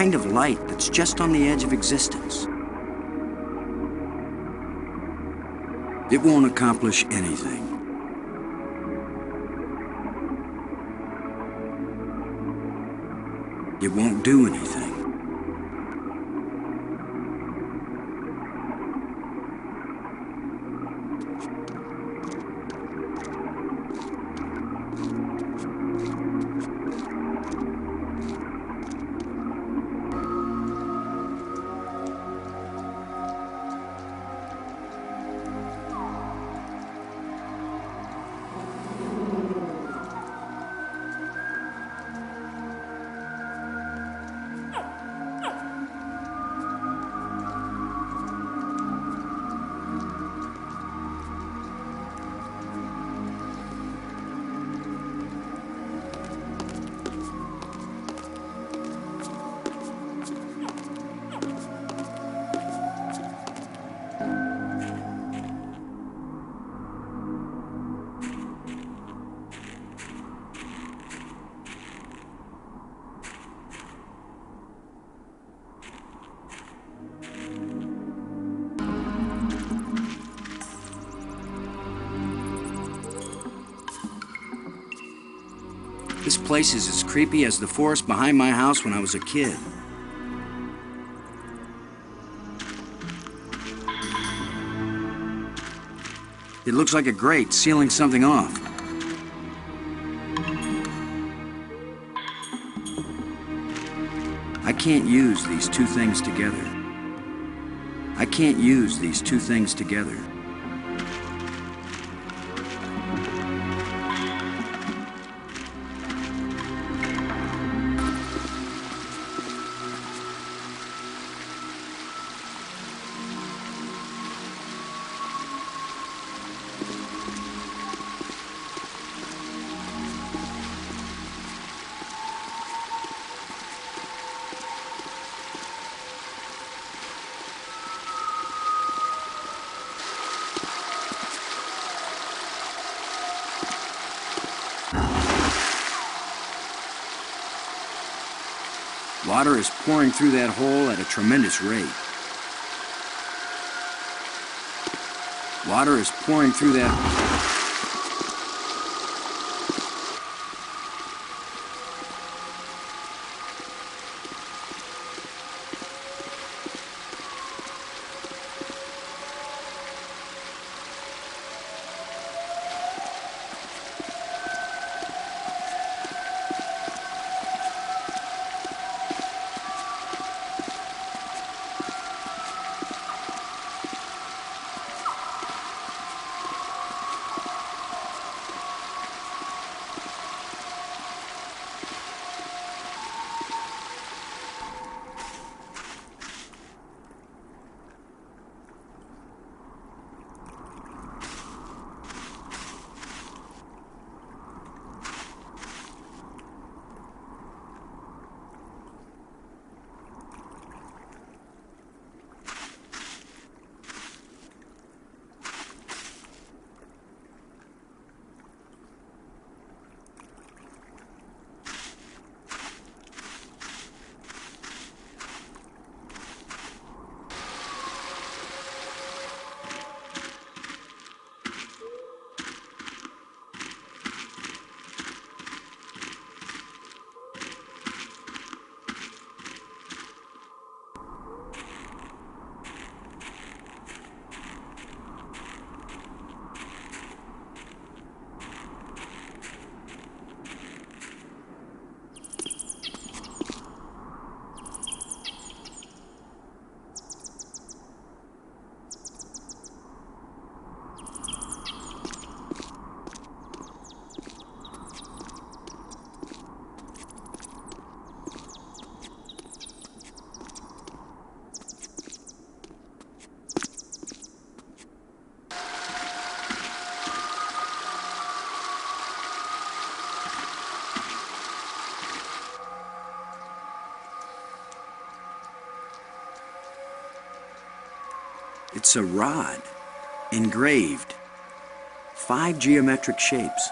kind of light that's just on the edge of existence. It won't accomplish anything. It won't do anything. This place is as creepy as the forest behind my house when I was a kid. It looks like a grate sealing something off. I can't use these two things together. I can't use these two things together. Water is pouring through that hole at a tremendous rate. Water is pouring through that... It's a rod, engraved, 5 geometric shapes.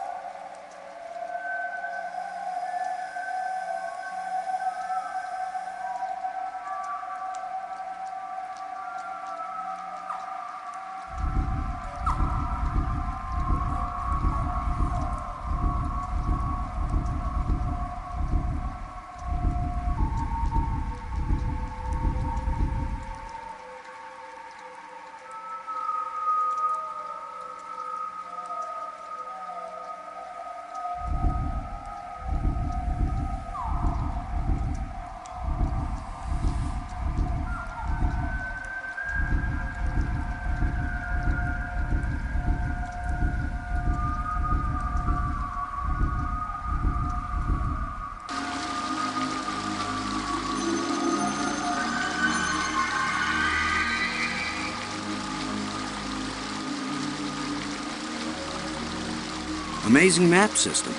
Amazing map system.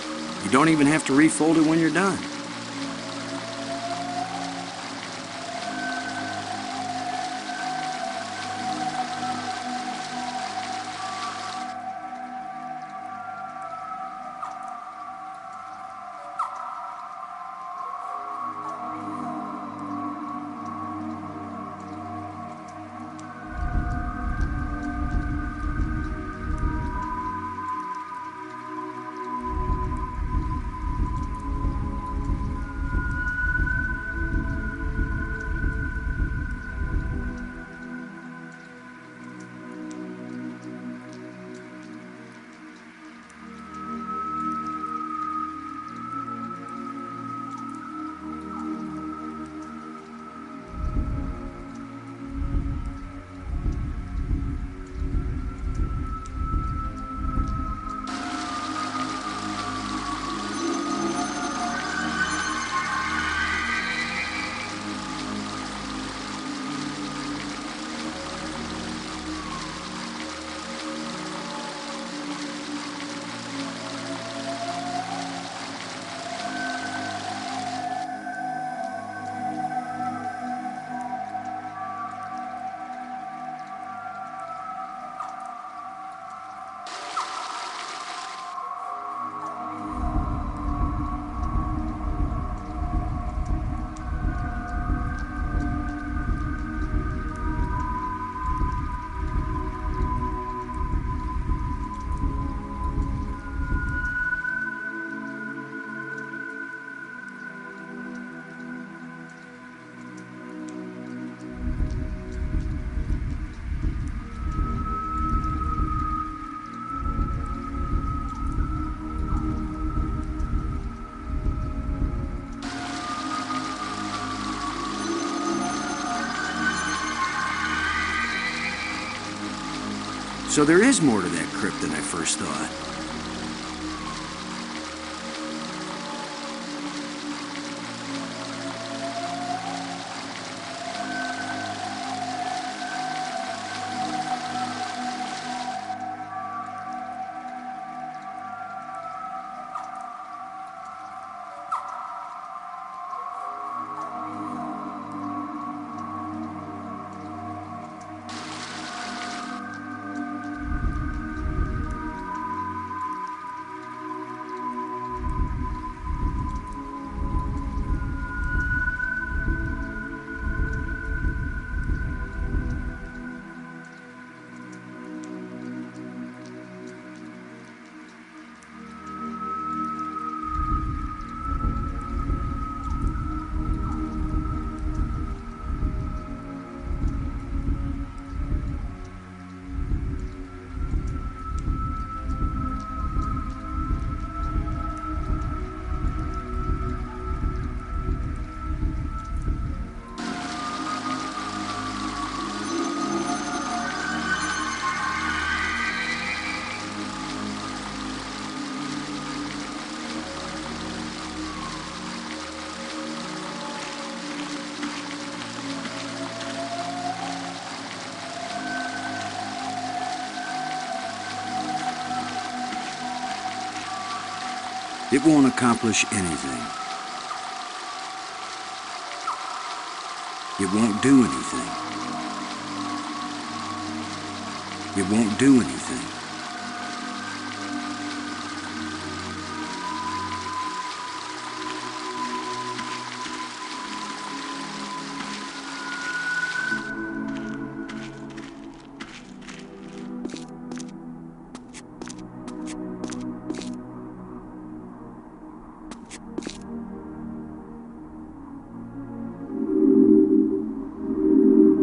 You don't even have to refold it when you're done. So there is more to that crypt than I first thought. It won't accomplish anything. It won't do anything. It won't do anything.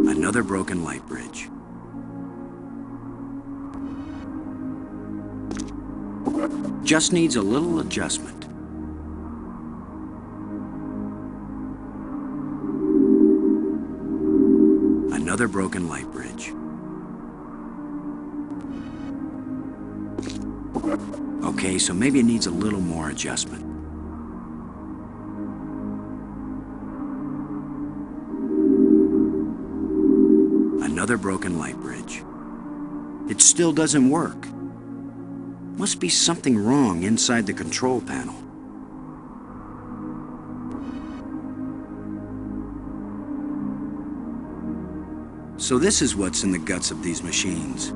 Another broken light bridge. Just needs a little adjustment. Another broken light bridge. Okay, so maybe it needs a little more adjustment. Another broken light bridge. It still doesn't work. Must be something wrong inside the control panel. So this is what's in the guts of these machines.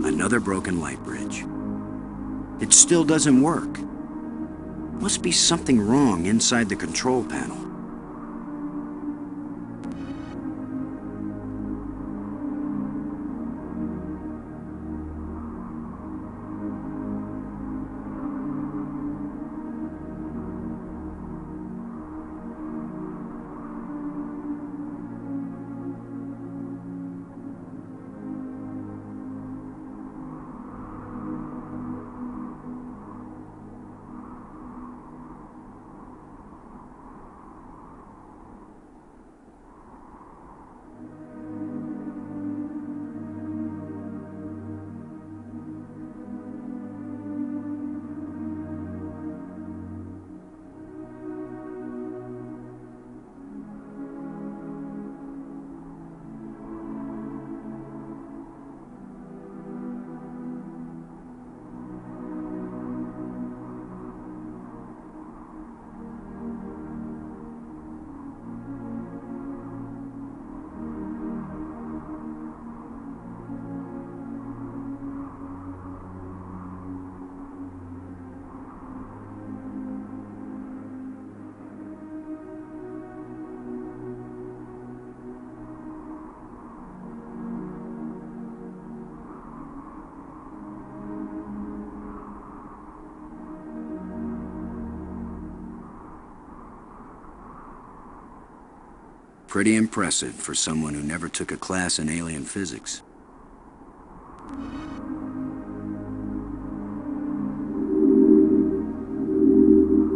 Another broken light bridge. It still doesn't work. Must be something wrong inside the control panel. Pretty impressive for someone who never took a class in alien physics.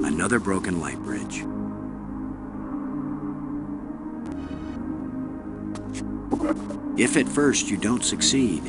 Another broken light bridge. If at first you don't succeed,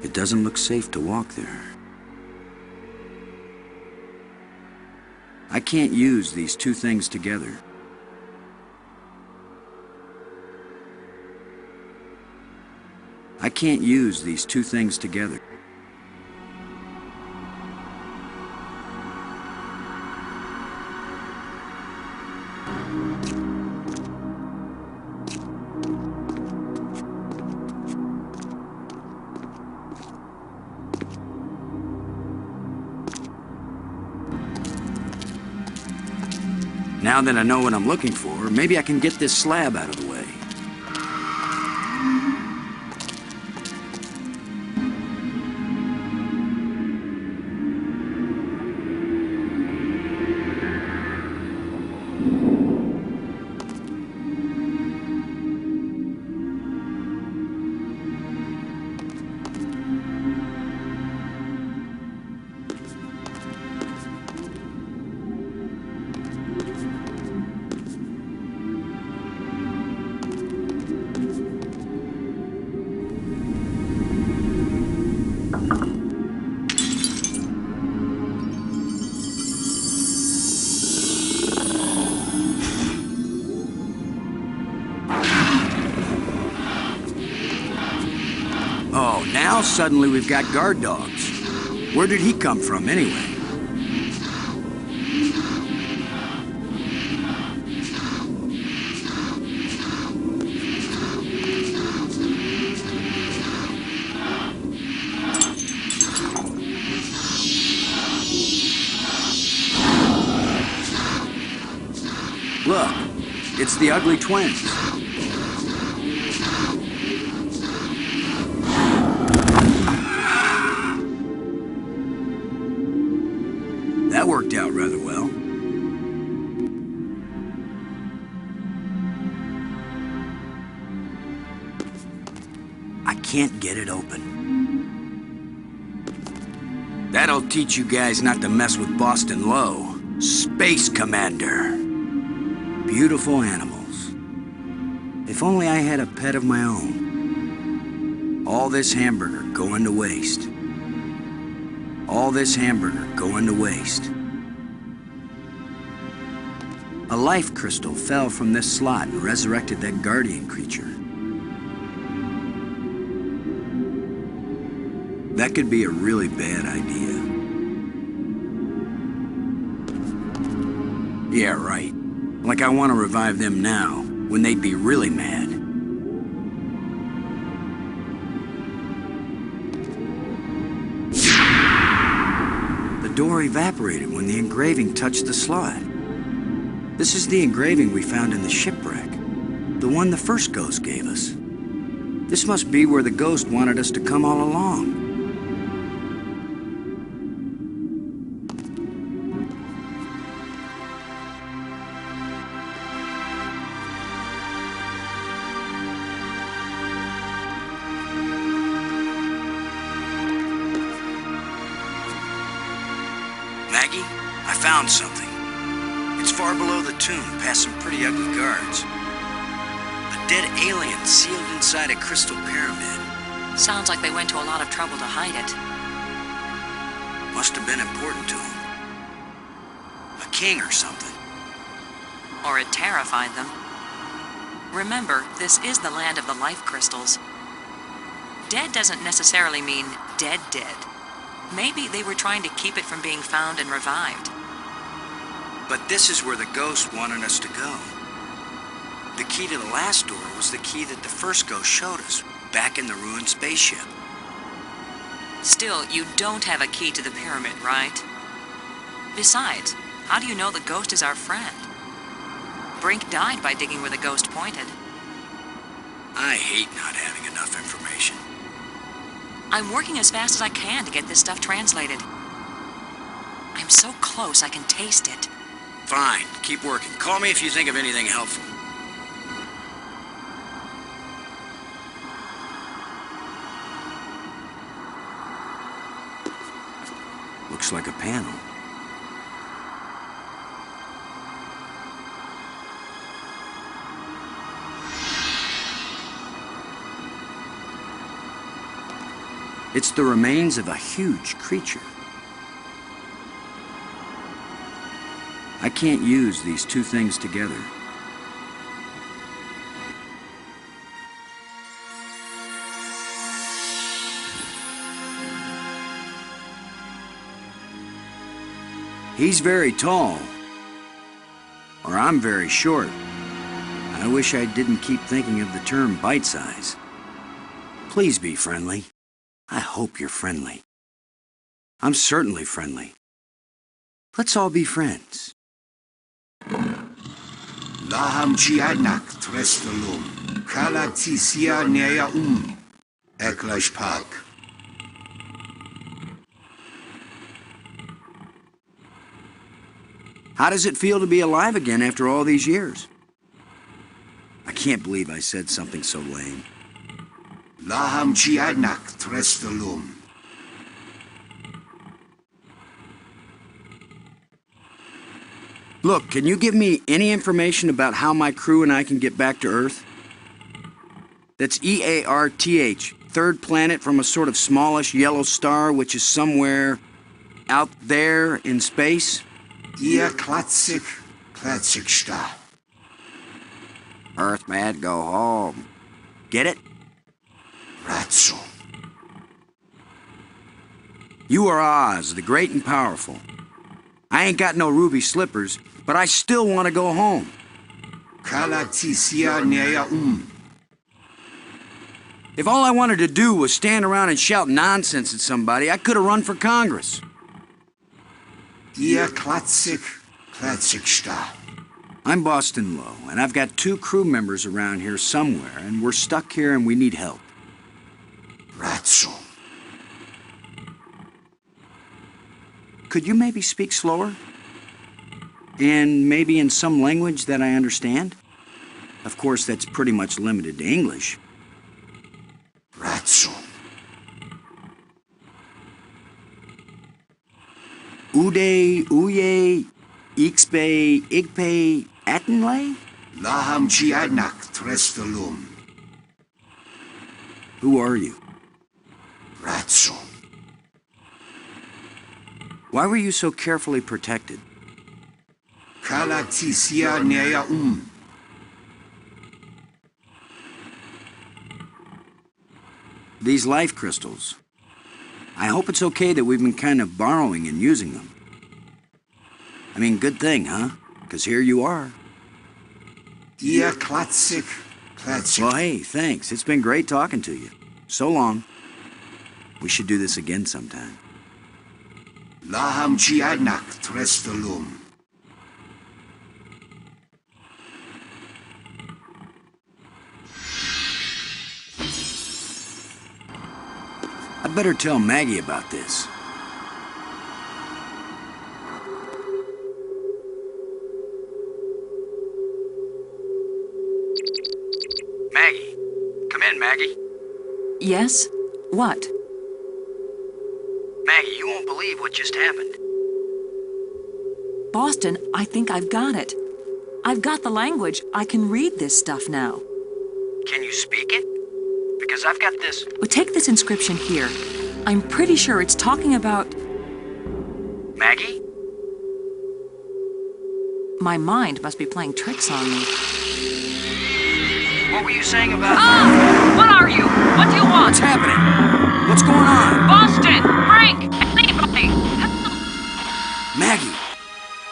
it doesn't look safe to walk there. I can't use these two things together. I can't use these two things together. Now that I know what I'm looking for, maybe I can get this slab out of the way. Oh, now suddenly we've got guard dogs. Where did he come from, anyway? Look, it's the ugly twins. That worked out rather well. I can't get it open. That'll teach you guys not to mess with Boston Low. Space Commander. Beautiful animals. If only I had a pet of my own. All this hamburger going to waste. All this hamburger going to waste. A life crystal fell from this slot and resurrected that guardian creature. That could be a really bad idea. Yeah, right. Like I want to revive them now, when they'd be really mad. The door evaporated when the engraving touched the slot. This is the engraving we found in the shipwreck. The one the first ghost gave us. This must be where the ghost wanted us to come all along. Maggie, I found something. It's far below the tomb, past some pretty ugly guards. A dead alien sealed inside a crystal pyramid. Sounds like they went to a lot of trouble to hide it. Must have been important to him. A king or something. Or it terrified them. Remember, this is the land of the life crystals. Dead doesn't necessarily mean dead. Maybe they were trying to keep it from being found and revived. But this is where the ghost wanted us to go. The key to the last door was the key that the first ghost showed us, back in the ruined spaceship. Still, you don't have a key to the pyramid, right? Besides, how do you know the ghost is our friend? Brink died by digging where the ghost pointed. I hate not having enough information. I'm working as fast as I can to get this stuff translated. I'm so close I can taste it. Fine, keep working. Call me if you think of anything helpful. Looks like a panel. It's the remains of a huge creature. I can't use these two things together. He's very tall. Or I'm very short. I wish I didn't keep thinking of the term bite size. Please be friendly. I hope you're friendly. I'm certainly friendly. Let's all be friends. Laham Chianak Trestelum, Kalatisia Nea Eklash Park. How does it feel to be alive again after all these years? I can't believe I said something so lame. Laham Chianak Trestelum. Look, can you give me any information about how my crew and I can get back to Earth? That's EARTH, third planet from a sort of smallish yellow star which is somewhere out there in space? Ihr Klatsik Star. Earth mad, go home. Get it? Ratso. You are Oz, the great and powerful. I ain't got no ruby slippers, but I still want to go home. Kalatisia Nea If all I wanted to do was stand around and shout nonsense at somebody, I could have run for Congress. Ihr Klatsik Star. I'm Boston Lowe, and I've got 2 crew members around here somewhere, and we're stuck here and we need help. Ratso. Could you maybe speak slower? And maybe in some language that I understand? Of course, that's pretty much limited to English. Ratso. Ude, Uye, Ixpe, Igpe, Atenlay? Laham Chiadnak Trestalum. Who are you? Ratso. Why were you so carefully protected? Kalatisia Nea These life crystals. I hope it's okay that we've been kind of borrowing and using them. I mean, good thing, huh? Because here you are. Ihr Klatsik. Klatsik. Well, hey, thanks. It's been great talking to you. So long. We should do this again sometime. Laham Chiadnak Trestalum. I better tell Maggie about this. Maggie. Come in, Maggie. Yes? What? Maggie, you won't believe what just happened. Boston, I think I've got it. I've got the language. I can read this stuff now. Can you speak it? Because I've got this. But take this inscription here. I'm pretty sure it's talking about... Maggie? My mind must be playing tricks on me. What were you saying about... Ah! What are you? What do you want? What's happening? What's going on? Boston! Brink! Anybody! Maggie!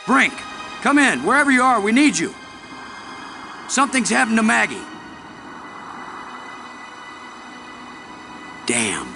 Brink! Come in. Wherever you are, we need you. Something's happened to Maggie. Damn.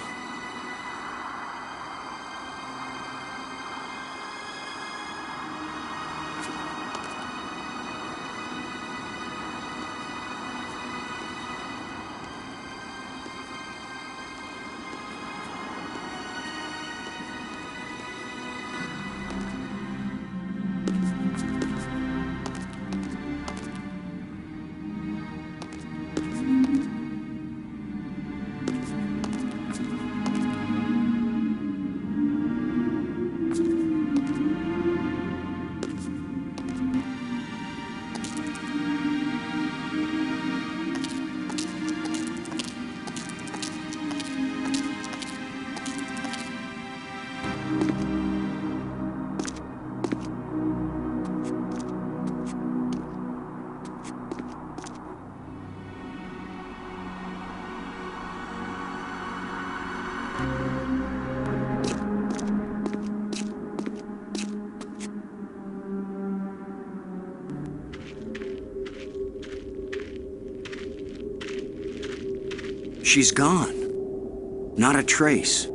She's gone. Not a trace.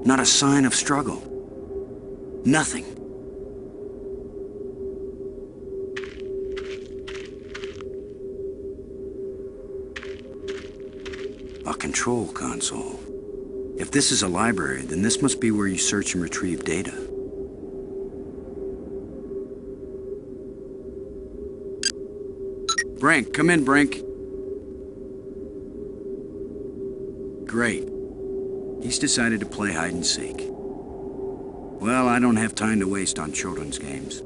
Not a sign of struggle. Nothing. A control console. If this is a library, then this must be where you search and retrieve data. Brink, come in, Brink. Great. He's decided to play hide and seek. Well, I don't have time to waste on children's games.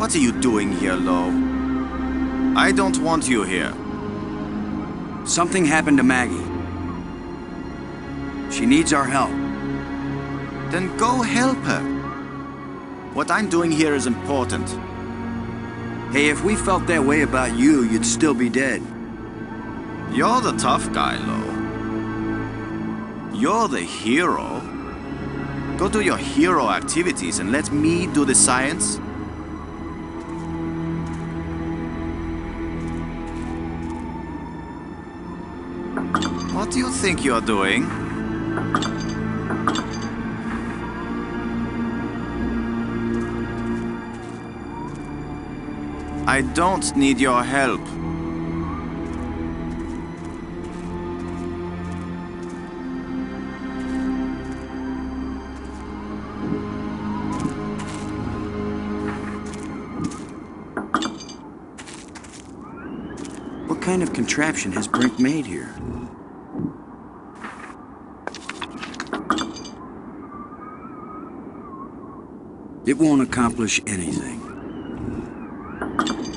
What are you doing here, Lo? I don't want you here. Something happened to Maggie. She needs our help. Then go help her. What I'm doing here is important. Hey, if we felt that way about you, you'd still be dead. You're the tough guy, Lo. You're the hero. Go do your hero activities and let me do the science. What do you think you're doing? I don't need your help. What kind of contraption has Brink made here? It won't accomplish anything.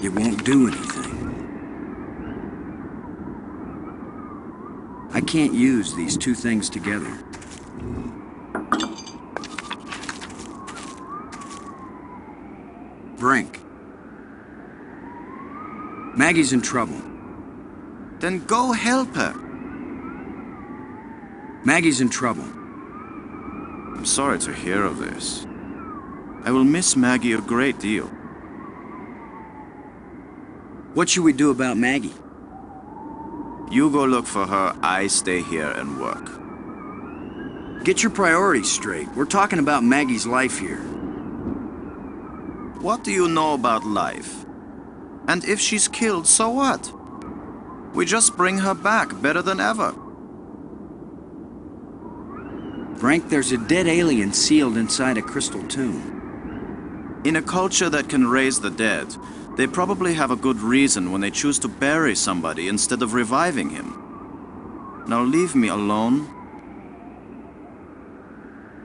It won't do anything. I can't use these two things together. Brink. Maggie's in trouble. Then go help her. Maggie's in trouble. I'm sorry to hear of this. I will miss Maggie a great deal. What should we do about Maggie? You go look for her, I stay here and work. Get your priorities straight. We're talking about Maggie's life here. What do you know about life? And if she's killed, so what? We just bring her back better than ever. Frank, there's a dead alien sealed inside a crystal tomb. In a culture that can raise the dead, they probably have a good reason when they choose to bury somebody instead of reviving him. Now leave me alone.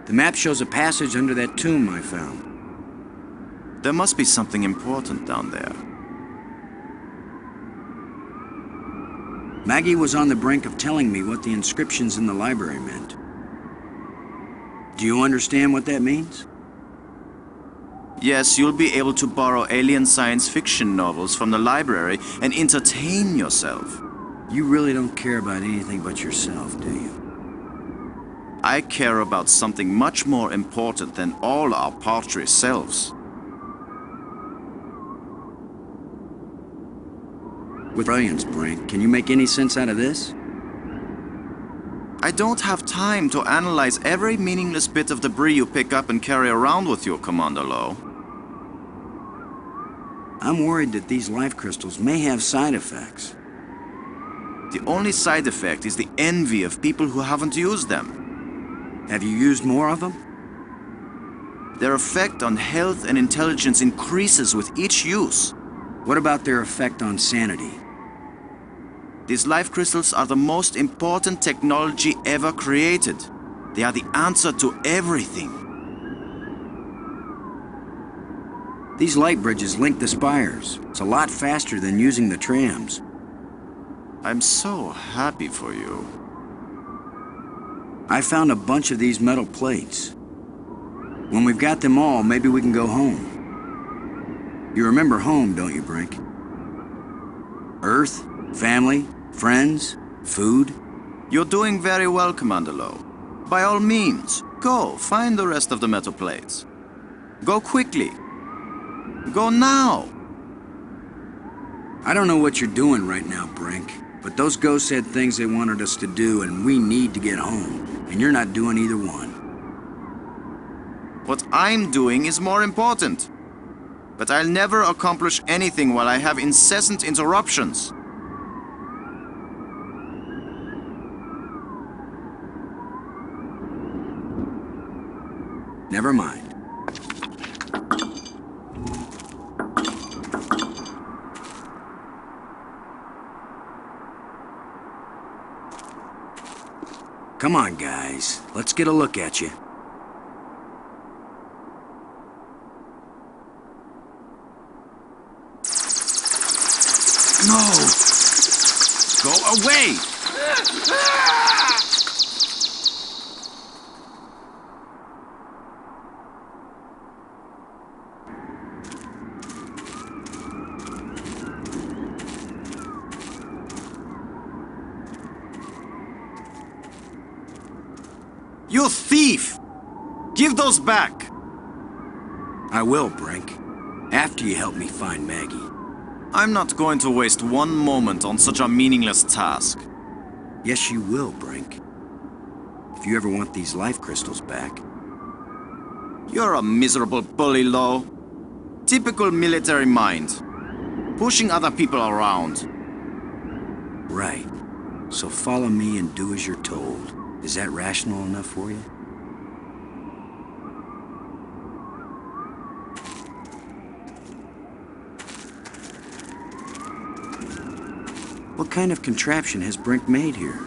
The map shows a passage under that tomb I found. There must be something important down there. Maggie was on the brink of telling me what the inscriptions in the library meant. Do you understand what that means? Yes, you'll be able to borrow alien science fiction novels from the library and entertain yourself. You really don't care about anything but yourself, do you? I care about something much more important than all our paltry selves. With brilliance, Brink, can you make any sense out of this? I don't have time to analyze every meaningless bit of debris you pick up and carry around with you, Commander Lo. I'm worried that these life crystals may have side effects. The only side effect is the envy of people who haven't used them. Have you used more of them? Their effect on health and intelligence increases with each use. What about their effect on sanity? These life crystals are the most important technology ever created. They are the answer to everything. These light bridges link the spires. It's a lot faster than using the trams. I'm so happy for you. I found a bunch of these metal plates. When we've got them all, maybe we can go home. You remember home, don't you, Brink? Earth, family, friends, food. You're doing very well, Commander Lo. By all means, go find the rest of the metal plates. Go quickly. Go now! I don't know what you're doing right now, Brink, but those ghosts had things they wanted us to do, and we need to get home, and you're not doing either one. What I'm doing is more important. But I'll never accomplish anything while I have incessant interruptions. Never mind. Come on, guys. Let's get a look at you. No! Go away! You thief! Give those back! I will, Brink. After you help me find Maggie. I'm not going to waste one moment on such a meaningless task. Yes, you will, Brink. If you ever want these life crystals back. You're a miserable bully, Lo. Typical military mind. Pushing other people around. Right. So follow me and do as you're told. Is that rational enough for you? What kind of contraption has Brink made here?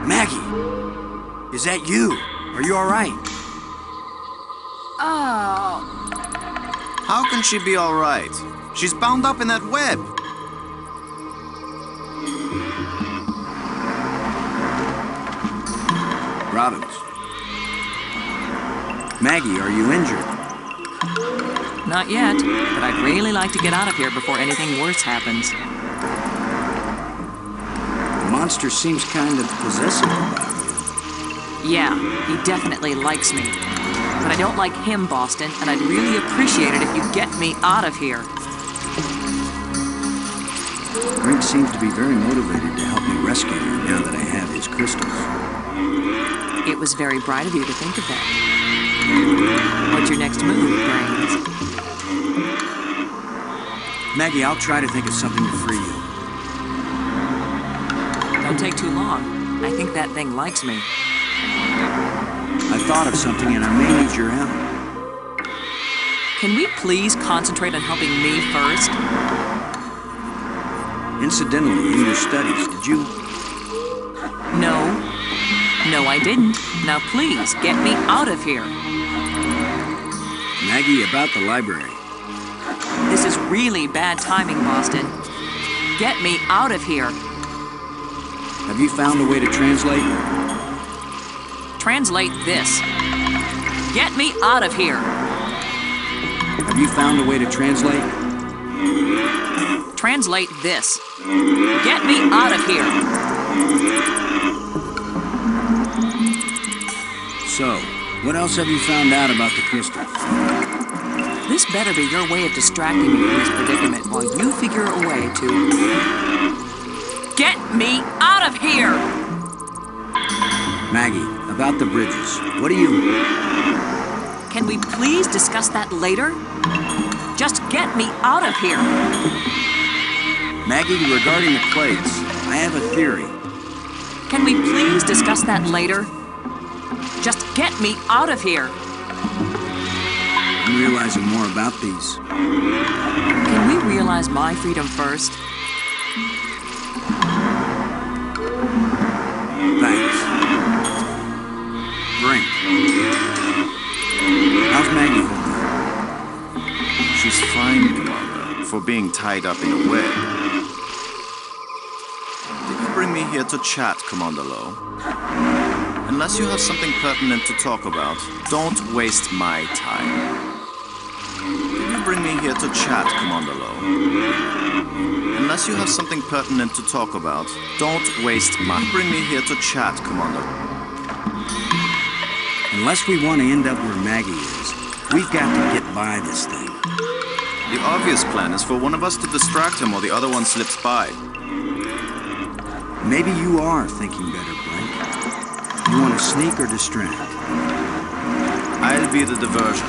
Maggie! Is that you? Are you all right? Oh. How can she be all right? She's bound up in that web. Robbins. Maggie, are you injured? Not yet, but I'd really like to get out of here before anything worse happens. The monster seems kind of possessive about you. Yeah, he definitely likes me. But I don't like him, Boston, and I'd really appreciate it if you get me out of here. Brink seems to be very motivated to help me rescue you now that I have his crystals. It was very bright of you to think of that. What's your next move, Brains? Maggie, I'll try to think of something to free you. Don't take too long. I think that thing likes me. I thought of something and I may need your help. Can we please concentrate on helping me first? Incidentally, in your studies, did you... No. No, I didn't. Now please, get me out of here. Maggie, about the library. This is really bad timing, Boston. Get me out of here. Have you found a way to translate? Translate this. Get me out of here. Have you found a way to translate? Translate this. Get me out of here. So, what else have you found out about the crystals? This better be your way of distracting me from this predicament while you figure a way to... Get me out of here! Maggie, about the bridges. What do you... Can we please discuss that later? Just get me out of here. Maggie, regarding the plates, I have a theory. Can we please discuss that later? Just get me out of here. I'm realizing more about these. Can we realize my freedom first? Thanks. Brink. How's Maggie holding up? She's fine, Commander, for being tied up in a web. Did you bring me here to chat, Commander Lo? Unless you have something pertinent to talk about, don't waste my time. Did you bring me here to chat, Commander Lo? Unless you have something pertinent to talk about, don't waste my... Bring me here to chat, Commander. Unless we want to end up where Maggie is, we've got to get by this thing. The obvious plan is for one of us to distract him while the other one slips by. Maybe you are thinking better, Blake. You want to sneak or distract? I'll be the diversion.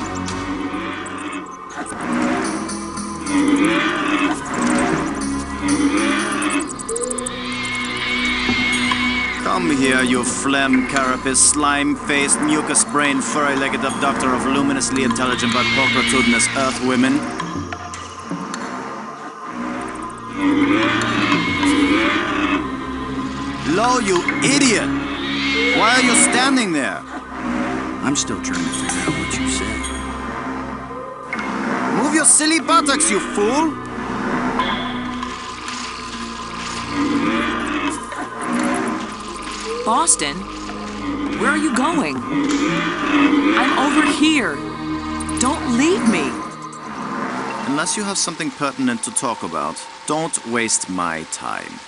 Come here, you phlegm, carapace, slime-faced, mucus-brained, furry-legged abductor of luminously intelligent but pulchritudinous earth-women. Lo, you idiot! Why are you standing there? I'm still trying to figure out what you said. Move your silly buttocks, you fool! Boston? Where are you going? I'm over here. Don't leave me. Unless you have something pertinent to talk about, don't waste my time.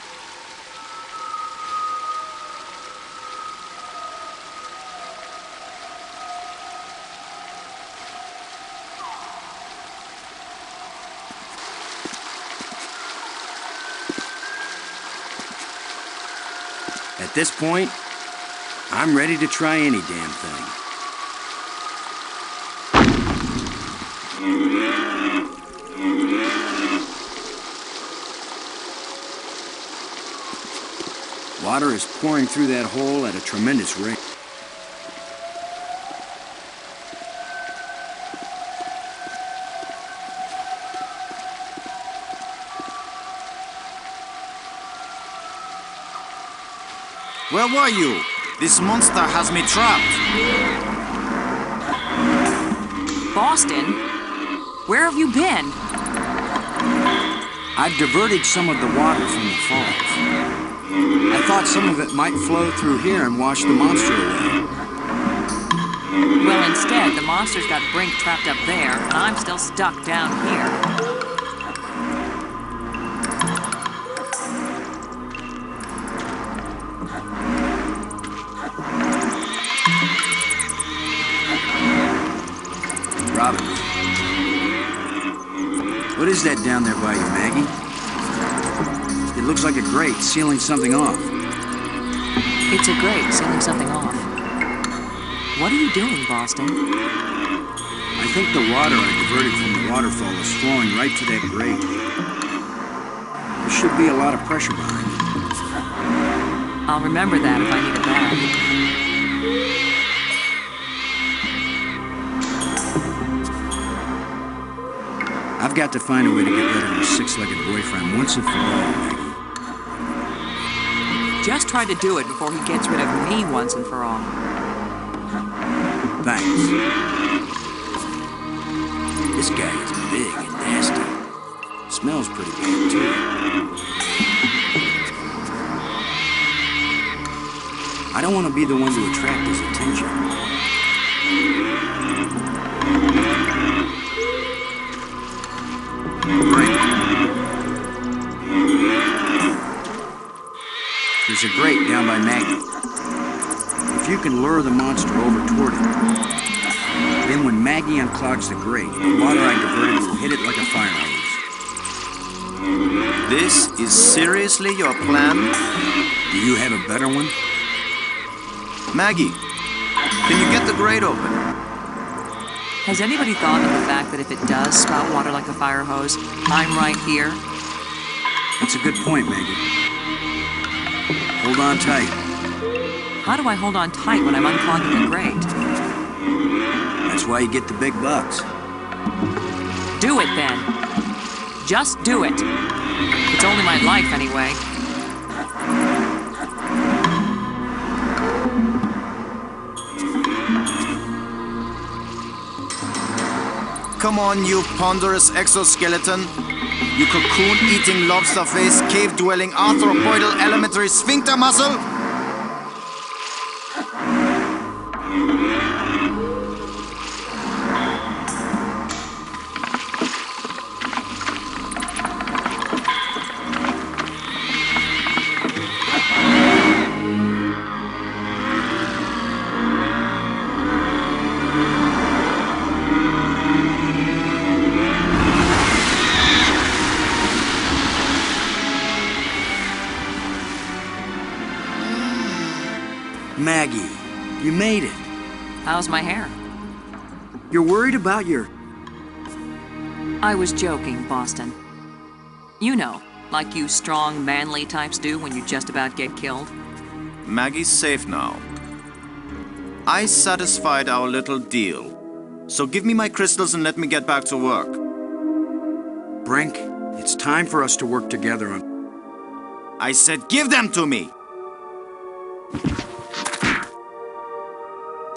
At this point, I'm ready to try any damn thing. Water is pouring through that hole at a tremendous rate. Where were you? This monster has me trapped. Boston? Where have you been? I've diverted some of the water from the falls. I thought some of it might flow through here and wash the monster away. Well, instead, the monster's got Brink trapped up there, and I'm still stuck down here. Robbins. What is that down there by you, Maggie? It looks like a grate sealing something off. It's a grate sealing something off. What are you doing, Boston? I think the water I diverted from the waterfall is flowing right to that grate. There should be a lot of pressure behind it. I'll remember that if I need it back. I've got to find a way to get rid of your six-legged boyfriend once and for all, Maggie. Just try to do it before he gets rid of me once and for all. Thanks. This guy is big and nasty. Smells pretty bad, too. I don't want to be the one to attract his attention. Brink. There's a grate down by Maggie. If you can lure the monster over toward it, then when Maggie unclogs the grate, the water I diverted will hit it like a fire hose. This is seriously your plan? Do you have a better one? Maggie, can you get the grate open? Has anybody thought of the fact that if it does spout water like a fire hose, I'm right here? That's a good point, Maggie. Hold on tight. How do I hold on tight when I'm unclogging a grate? That's why you get the big bucks. Do it then. Just do it. It's only my life anyway. Come on, you ponderous exoskeleton. You cocoon-eating, lobster-faced, cave-dwelling, arthropoidal, elementary sphincter muscle. Maggie, you made it. How's my hair? You're worried about your... I was joking, Boston. You know, like you strong, manly types do when you just about get killed. Maggie's safe now. I satisfied our little deal. So give me my crystals and let me get back to work. Brink, it's time for us to work together on... I said give them to me!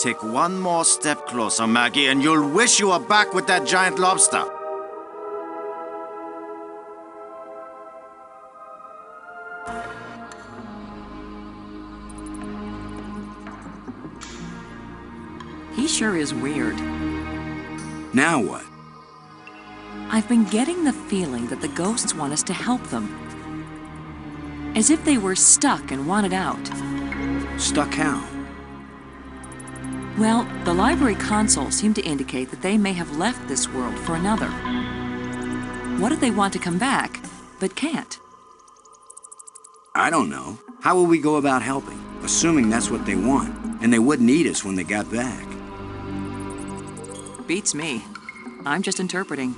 Take one more step closer, Maggie, and you'll wish you were back with that giant lobster. He sure is weird. Now what? I've been getting the feeling that the ghosts want us to help them. As if they were stuck and wanted out. Stuck how? Well, the library consoles seem to indicate that they may have left this world for another. What if they want to come back, but can't? I don't know. How will we go about helping? Assuming that's what they want, and they wouldn't eat us when they got back. Beats me. I'm just interpreting.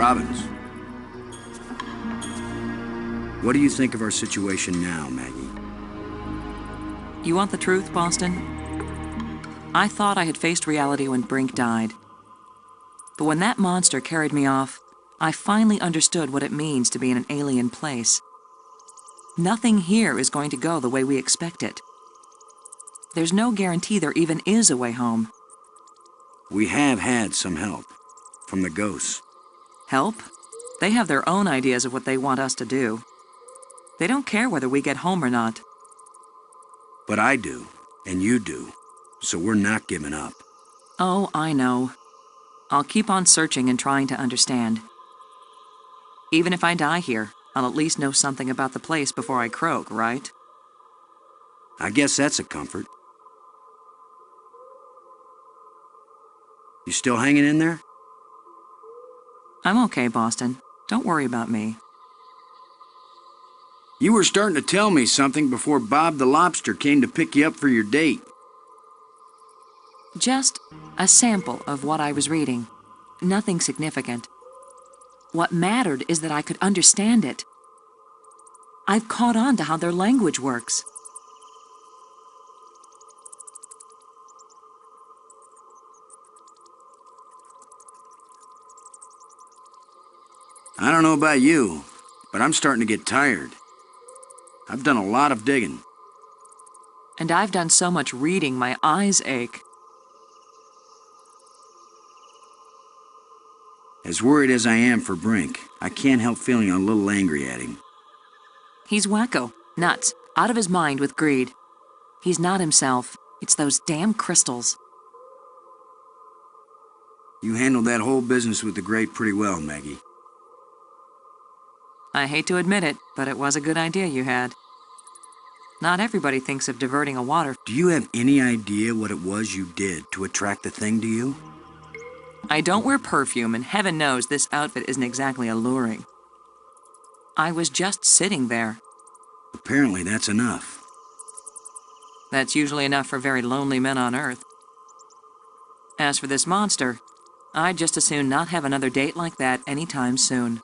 Robbins. What do you think of our situation now, Maggie? You want the truth, Boston? I thought I had faced reality when Brink died. But when that monster carried me off, I finally understood what it means to be in an alien place. Nothing here is going to go the way we expect it. There's no guarantee there even is a way home. We have had some help from the ghosts. Help? They have their own ideas of what they want us to do. They don't care whether we get home or not. But I do, and you do, so we're not giving up. Oh, I know. I'll keep on searching and trying to understand. Even if I die here, I'll at least know something about the place before I croak, right? I guess that's a comfort. You still hanging in there? I'm okay, Boston. Don't worry about me. You were starting to tell me something before Bob the Lobster came to pick you up for your date. Just a sample of what I was reading. Nothing significant. What mattered is that I could understand it. I've caught on to how their language works. I don't know about you, but I'm starting to get tired. I've done a lot of digging. And I've done so much reading, my eyes ache. As worried as I am for Brink, I can't help feeling a little angry at him. He's wacko, nuts, out of his mind with greed. He's not himself. It's those damn crystals. You handled that whole business with the Great pretty well, Maggie. I hate to admit it, but it was a good idea you had. Not everybody thinks of diverting a water. Do you have any idea what it was you did to attract the thing to you? I don't wear perfume, and heaven knows this outfit isn't exactly alluring. I was just sitting there. Apparently that's enough. That's usually enough for very lonely men on Earth. As for this monster, I'd just as soon not have another date like that anytime soon.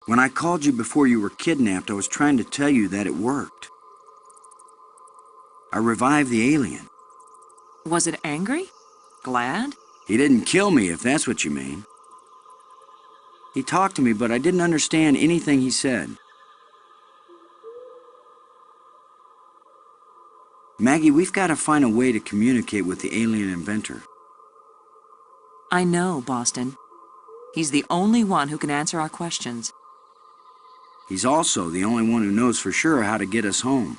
When I called you before you were kidnapped, I was trying to tell you that it worked. I revived the alien. Was it angry? Glad? He didn't kill me, if that's what you mean. He talked to me, but I didn't understand anything he said. Maggie, we've got to find a way to communicate with the alien inventor. I know, Boston. He's the only one who can answer our questions. He's also the only one who knows for sure how to get us home.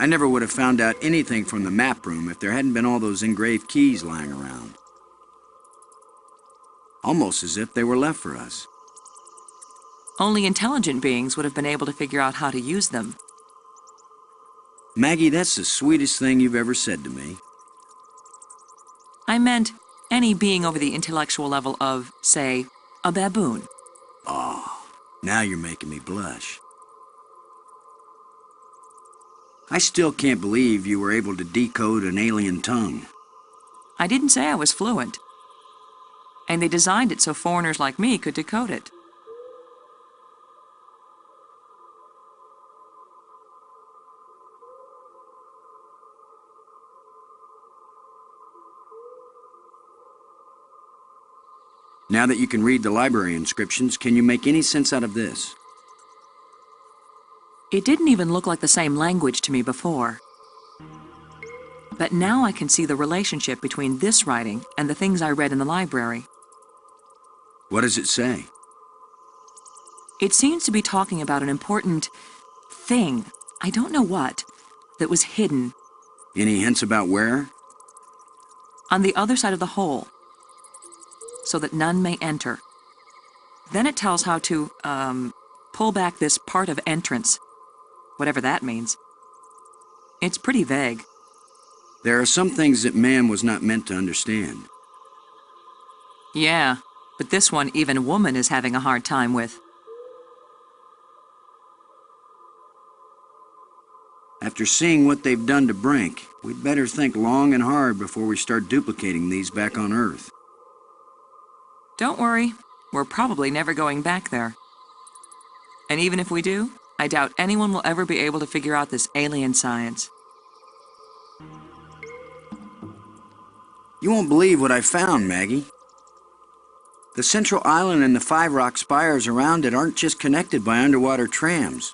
I never would have found out anything from the map room if there hadn't been all those engraved keys lying around. Almost as if they were left for us. Only intelligent beings would have been able to figure out how to use them. Maggie, that's the sweetest thing you've ever said to me. I meant any being over the intellectual level of, say, a baboon. Oh, now you're making me blush. I still can't believe you were able to decode an alien tongue. I didn't say I was fluent. And they designed it so foreigners like me could decode it. Now that you can read the library inscriptions, can you make any sense out of this? It didn't even look like the same language to me before. But now I can see the relationship between this writing and the things I read in the library. What does it say? It seems to be talking about an important thing, I don't know what, that was hidden. Any hints about where? On the other side of the hole, so that none may enter. Then it tells how to, pull back this part of entrance, whatever that means. It's pretty vague. There are some things that man was not meant to understand. Yeah, but this one even woman is having a hard time with. After seeing what they've done to Brink, we'd better think long and hard before we start duplicating these back on Earth. Don't worry, we're probably never going back there. And even if we do, I doubt anyone will ever be able to figure out this alien science. You won't believe what I found, Maggie. The central island and the 5 rock spires around it aren't just connected by underwater trams.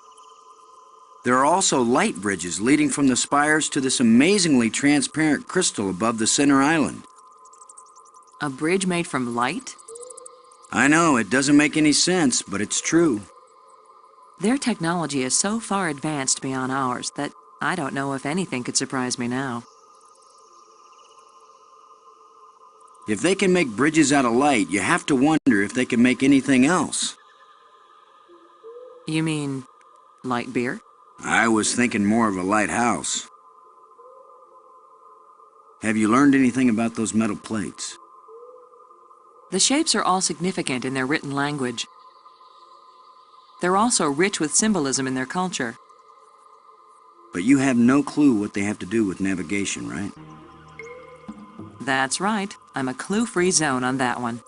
There are also light bridges leading from the spires to this amazingly transparent crystal above the center island. A bridge made from light? I know, it doesn't make any sense, but it's true. Their technology is so far advanced beyond ours that I don't know if anything could surprise me now. If they can make bridges out of light, you have to wonder if they can make anything else. You mean light beer? I was thinking more of a lighthouse. Have you learned anything about those metal plates? The shapes are all significant in their written language. They're also rich with symbolism in their culture. But you have no clue what they have to do with navigation, right? That's right. I'm a clue-free zone on that one.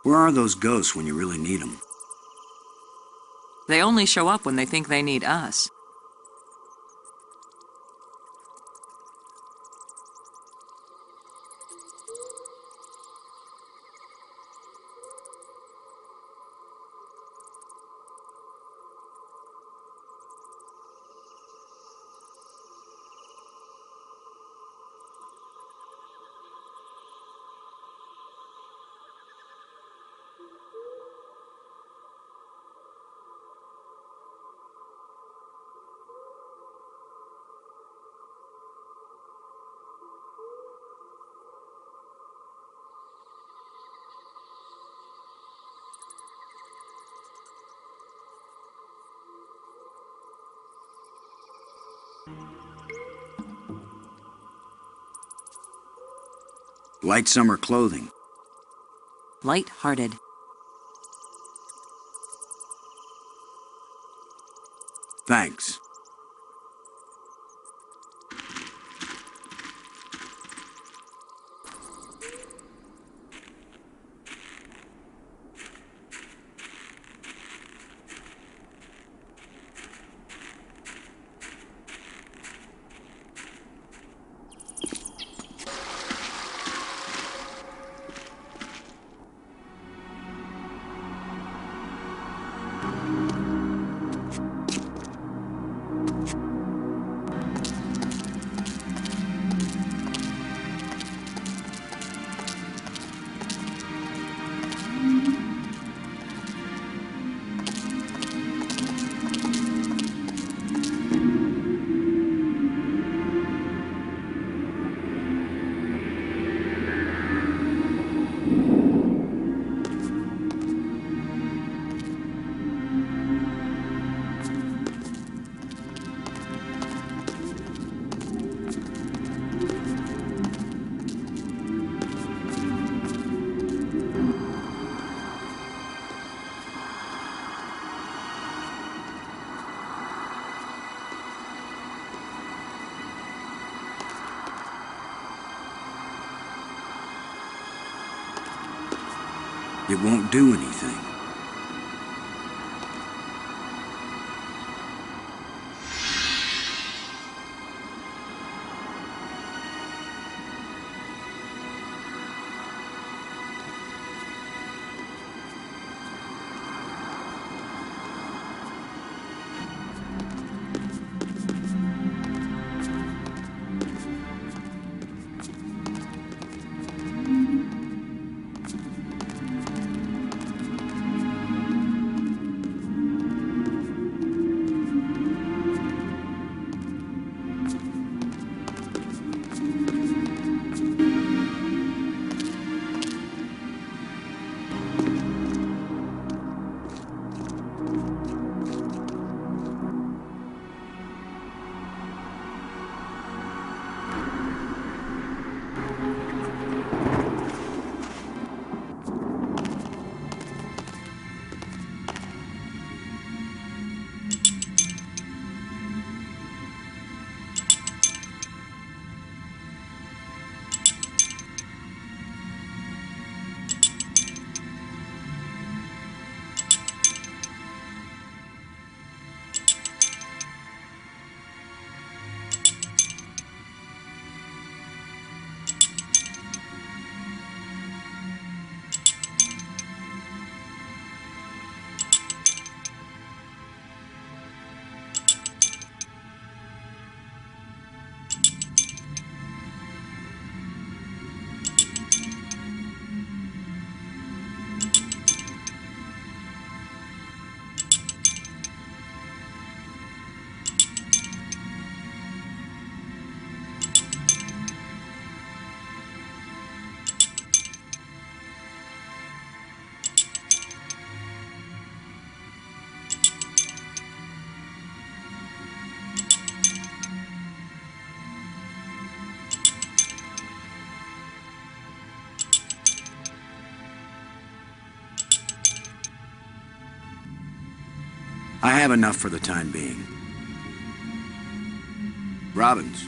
Where are those ghosts when you really need them? They only show up when they think they need us. Light summer clothing. Light-hearted. Thanks. It won't do anything. I have enough for the time being. Robbins.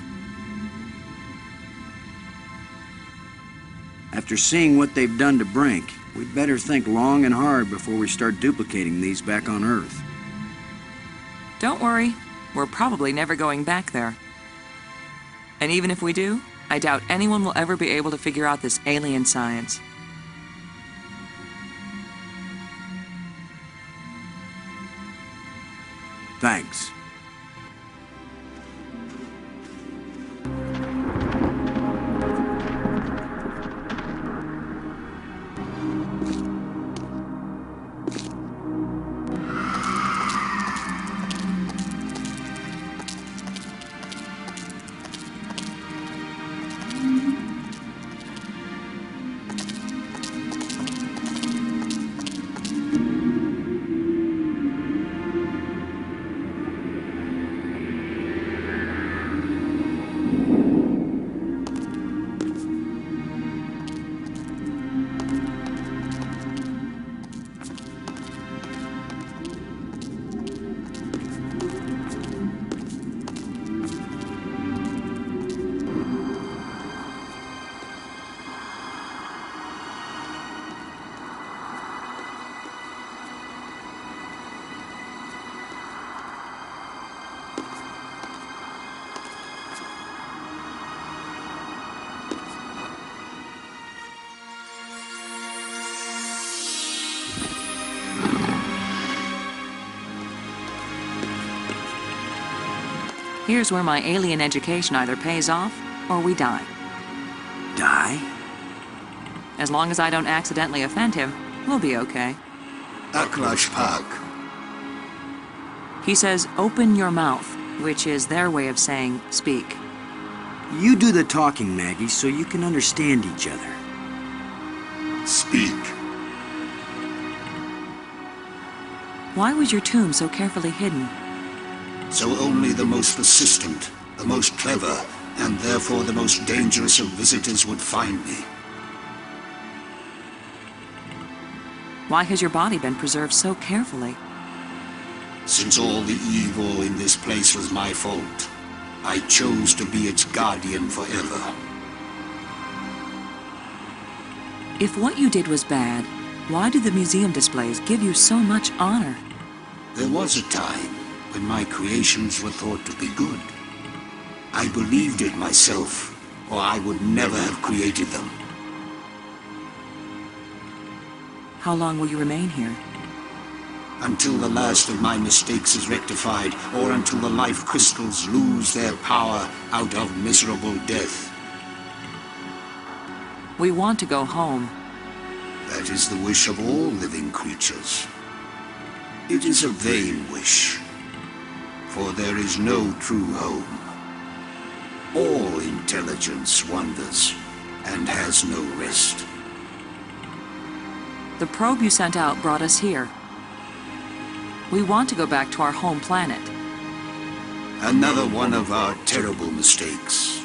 After seeing what they've done to Brink, we'd better think long and hard before we start duplicating these back on Earth. Don't worry, we're probably never going back there. And even if we do, I doubt anyone will ever be able to figure out this alien science. Thanks. Here's where my alien education either pays off, or we die. Die? As long as I don't accidentally offend him, we'll be okay. Aklash Park. He says, open your mouth, which is their way of saying, speak. You do the talking, Maggie, so you can understand each other. Speak. Why was your tomb so carefully hidden? So only the most persistent, the most clever, and therefore the most dangerous of visitors would find me. Why has your body been preserved so carefully? Since all the evil in this place was my fault, I chose to be its guardian forever. If what you did was bad, Why do the museum displays give you so much honor? There was a time when my creations were thought to be good. I believed it myself, or I would never have created them. How long will you remain here? Until the last of my mistakes is rectified, or until the life crystals lose their power out of miserable death. We want to go home. That is the wish of all living creatures. It is a vain wish, for there is no true home. All intelligence wanders and has no rest. The probe you sent out brought us here. We want to go back to our home planet. Another one of our terrible mistakes.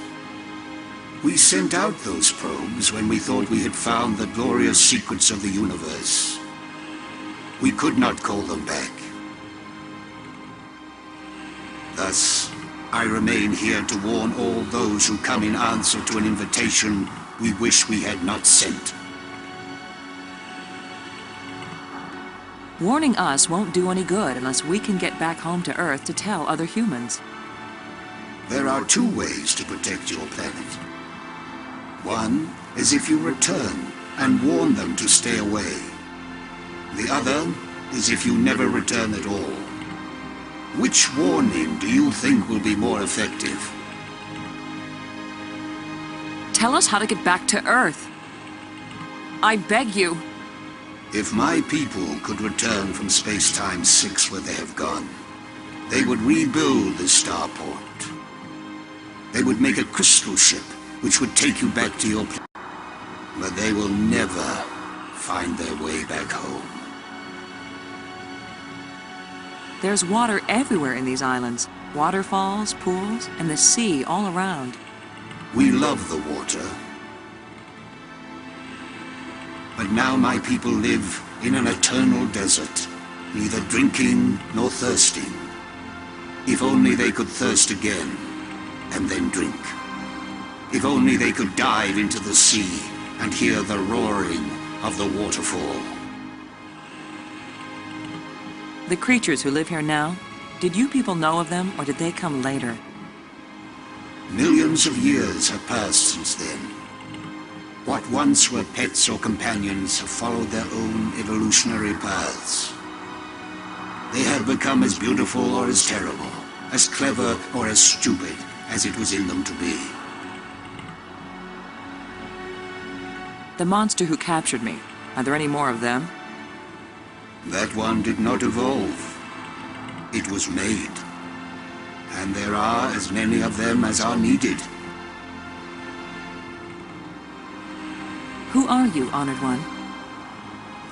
We sent out those probes when we thought we had found the glorious secrets of the universe. We could not call them back. Thus, I remain here to warn all those who come in answer to an invitation we wish we had not sent. Warning us won't do any good unless we can get back home to Earth to tell other humans. There are two ways to protect your planet. One is if you return and warn them to stay away. The other is if you never return at all. Which warning do you think will be more effective? Tell us how to get back to Earth. I beg you. If my people could return from Space-Time 6 where they have gone, they would rebuild the starport. They would make a crystal ship which would take you back to your planet. But they will never find their way back home. There's water everywhere in these islands. Waterfalls, pools, and the sea all around. We love the water. But now my people live in an eternal desert, neither drinking nor thirsting. If only they could thirst again, and then drink. If only they could dive into the sea and hear the roaring of the waterfall. The creatures who live here now, did you people know of them, or did they come later? Millions of years have passed since then. What once were pets or companions have followed their own evolutionary paths. They have become as beautiful or as terrible, as clever or as stupid as it was in them to be. The monster who captured me, are there any more of them? That one did not evolve. It was made. And there are as many of them as are needed. Who are you, Honored One?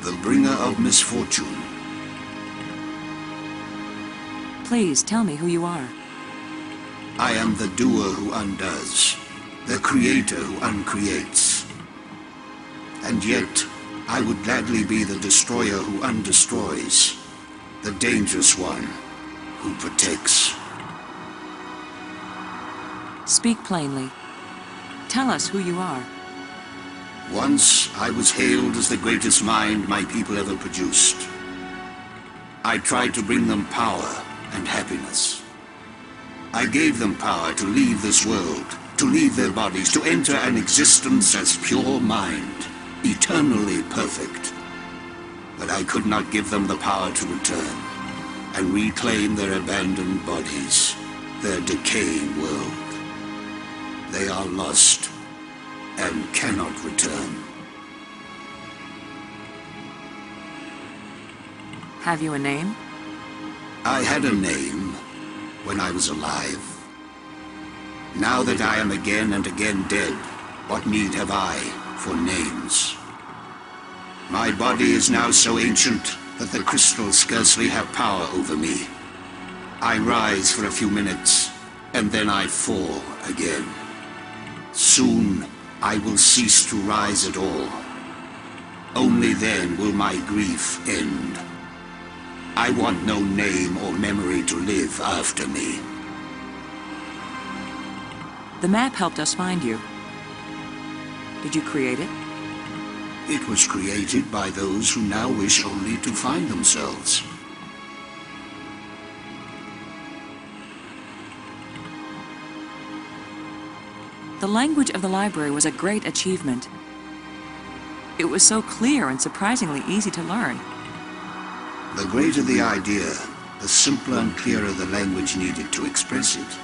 The bringer of misfortune. Please tell me who you are. I am the doer who undoes, the creator who uncreates. And yet, I would gladly be the destroyer who undestroys, the dangerous one who protects. Speak plainly. Tell us who you are. Once I was hailed as the greatest mind my people ever produced. I tried to bring them power and happiness. I gave them power to leave this world, to leave their bodies, to enter an existence as pure mind, eternally perfect. But I could not give them the power to return and reclaim their abandoned bodies, their decaying world. They are lost and cannot return. Have you a name? I had a name when I was alive. Now that I am again and again dead, what need have I for names? My body is now so ancient that the crystals scarcely have power over me. I rise for a few minutes, and then I fall again. Soon, I will cease to rise at all. Only then will my grief end. I want no name or memory to live after me. The map helped us find you. Did you create it? It was created by those who now wish only to find themselves. The language of the library was a great achievement. It was so clear and surprisingly easy to learn. The greater the idea, the simpler and clearer the language needed to express it.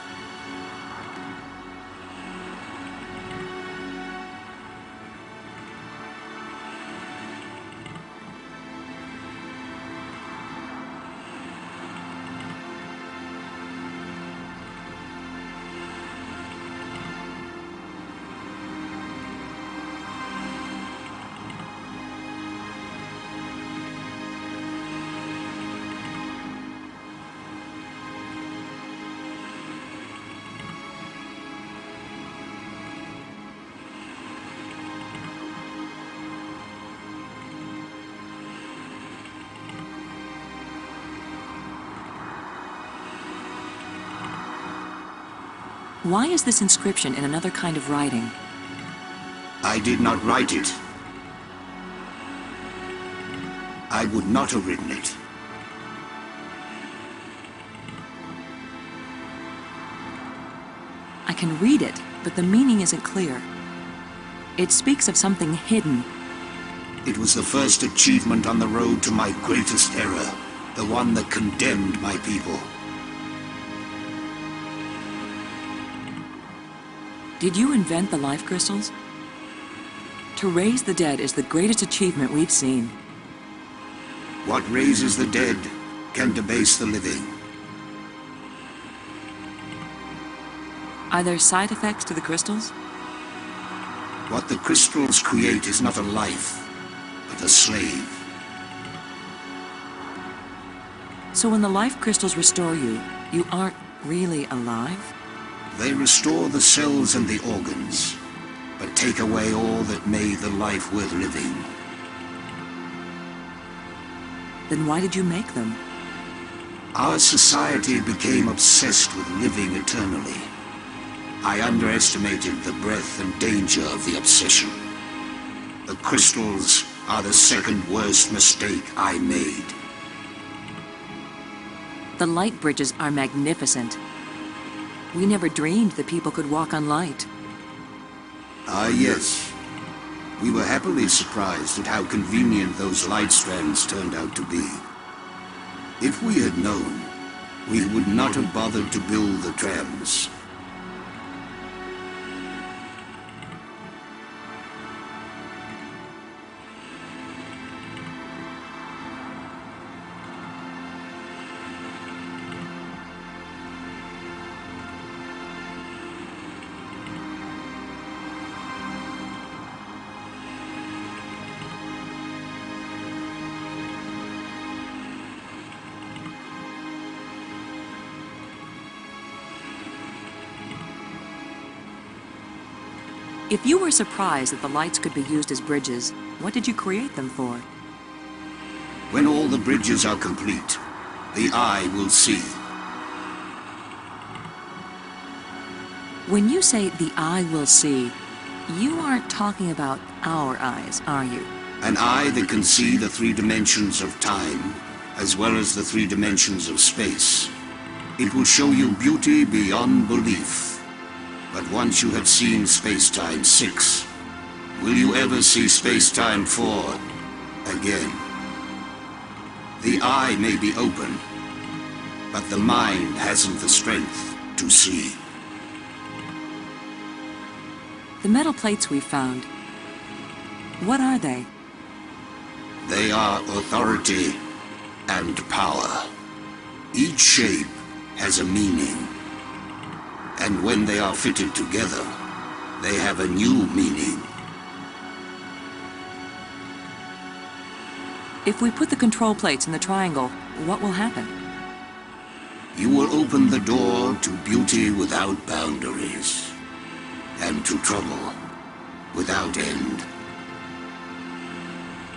Why is this inscription in another kind of writing? I did not write it. I would not have written it. I can read it, but the meaning isn't clear. It speaks of something hidden. It was the first achievement on the road to my greatest error, the one that condemned my people. Did you invent the life crystals? To raise the dead is the greatest achievement we've seen. What raises the dead can debase the living. Are there side effects to the crystals? What the crystals create is not a life, but a slave. So when the life crystals restore you, you aren't really alive? They restore the cells and the organs, but take away all that made the life worth living. Then why did you make them? Our society became obsessed with living eternally. I underestimated the breadth and danger of the obsession. The crystals are the second worst mistake I made. The light bridges are magnificent. We never dreamed that people could walk on light. Ah, yes. We were happily surprised at how convenient those light strands turned out to be. If we had known, we would not have bothered to build the trams. If you were surprised that the lights could be used as bridges, what did you create them for? When all the bridges are complete, the eye will see. When you say the eye will see, you aren't talking about our eyes, are you? An eye that can see the 3 dimensions of time, as well as the 3 dimensions of space. It will show you beauty beyond belief. But once you have seen Space-Time 6, will you ever see Space-Time 4 again? The eye may be open, but the mind hasn't the strength to see. The metal plates we found, what are they? They are authority and power. Each shape has a meaning. And when they are fitted together, they have a new meaning. If we put the control plates in the triangle, what will happen? You will open the door to beauty without boundaries, and to trouble without end.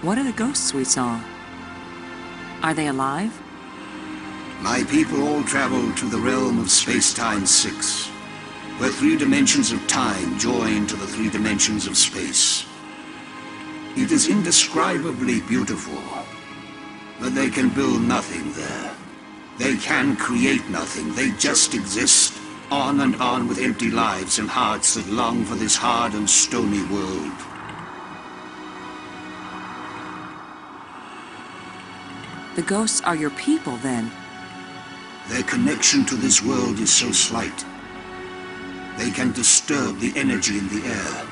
What are the ghosts we saw? Are they alive? My people all travel to the realm of Space-Time 6, where 3 dimensions of time join to the 3 dimensions of space. It is indescribably beautiful, but they can build nothing there. They can create nothing, they just exist, on and on with empty lives and hearts that long for this hard and stony world. The ghosts are your people, then? Their connection to this world is so slight. They can disturb the energy in the air.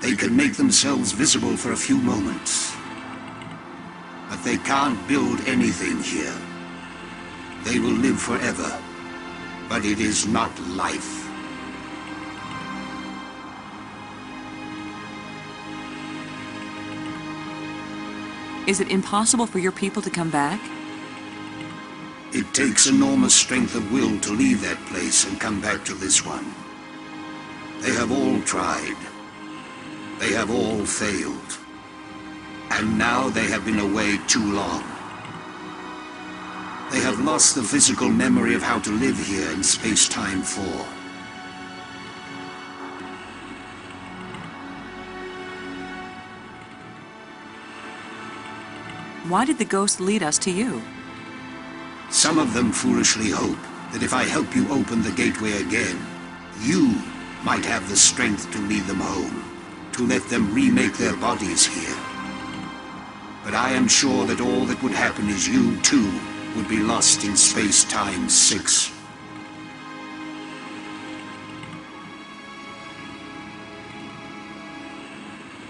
They can make themselves visible for a few moments. But they can't build anything here. They will live forever, but it is not life. Is it impossible for your people to come back? It takes enormous strength of will to leave that place and come back to this one. They have all tried. They have all failed. And now they have been away too long. They have lost the physical memory of how to live here in space-time 4. Why did the ghosts lead us to you? Some of them foolishly hope that if I help you open the gateway again, you might have the strength to lead them home, to let them remake their bodies here. But I am sure that all that would happen is you, too, would be lost in space-time 6.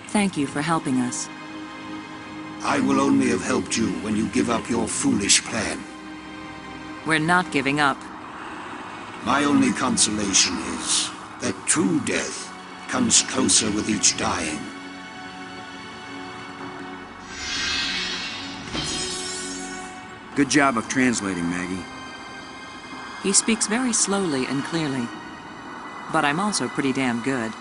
Thank you for helping us. I will only have helped you when you give up your foolish plan. We're not giving up. My only consolation is that true death comes closer with each dying. Good job of translating, Maggie. He speaks very slowly and clearly. But I'm also pretty damn good.